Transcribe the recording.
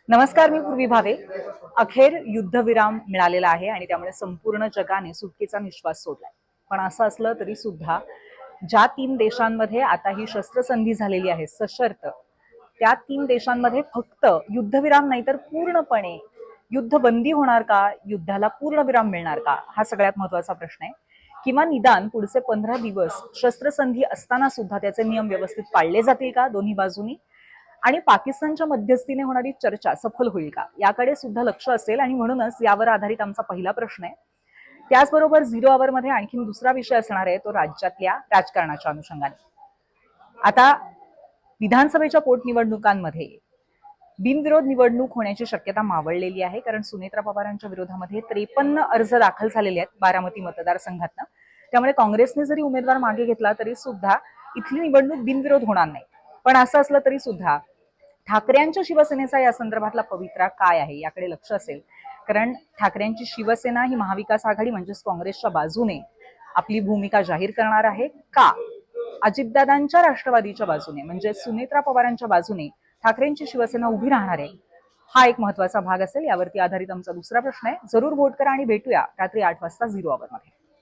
नमस्कार, मी पूर्वी भावे. अखेर युद्धविराम मिळालेला आहे आणि त्यामुळे संपूर्ण जगाने सुटकेचा निश्वास सोडलाय. पण असं असलं तरी सुद्धा ज्या 3 देशांमध्ये आता ही शस्त्रसंधी झालेली आहे सशर्त, त्या 3 देशांमध्ये फक्त युद्धविराम नाही तर पूर्णपणे युद्धबंदी होणार का, युद्धाला पूर्णविराम मिळणार का, हा सगळ्यात महत्वाचा प्रश्न आहे. किंवा निदान पुढचे 15 दिवस शस्त्रसंधी असताना सुद्धा त्याचे नियम व्यवस्थित पाळले जातील का दोन्ही बाजूनी, आणि पाकिस्तानच्या मध्यस्थीने होणारी चर्चा सफल होईल का, याकडे सुद्धा लक्ष असेल. आणि म्हणूनच यावर आधारित आमचा पहिला प्रश्न आहे. त्याचबरोबर 0 आवर आणखीन दुसरा विषय असणार आहे, तो राज्यातल्या राजकारणाच्या अनुषंगाने. आता विधानसभेच्या पोटनिवडणुकांमध्ये बिनविरोध निवडणूक होण्याची शक्यता मावळलेली आहे, कारण सुनेत्रा पवारांच्या विरोधामध्ये 53 अर्ज दाखल झालेले आहेत बारामती मतदारसंघातनं. त्यामुळे काँग्रेसने जरी उमेदवार मागे घेतला तरी सुद्धा इथली निवडणूक बिनविरोध होणार नाही. पण असं असलं तरी सुद्धा ठाकरेंच्या शिवसेनेचा या संदर्भातला पवित्रा काय आहे याकडे लक्ष असेल. कारण ठाकरेंची शिवसेना ही महाविकास आघाडी म्हणजेच काँग्रेसच्या बाजूने आपली भूमिका जाहीर करणार आहे का, अजितदादांच्या राष्ट्रवादीच्या बाजूने म्हणजे सुनेत्रा पवारांच्या बाजूने ठाकरेंची शिवसेना उभी राहणार आहे, हा एक महत्वाचा भाग असेल. यावरती आधारित आमचा दुसरा प्रश्न आहे. जरूर व्होट करा आणि भेटूया रात्री 8 वाजता 0 आवर मध्ये.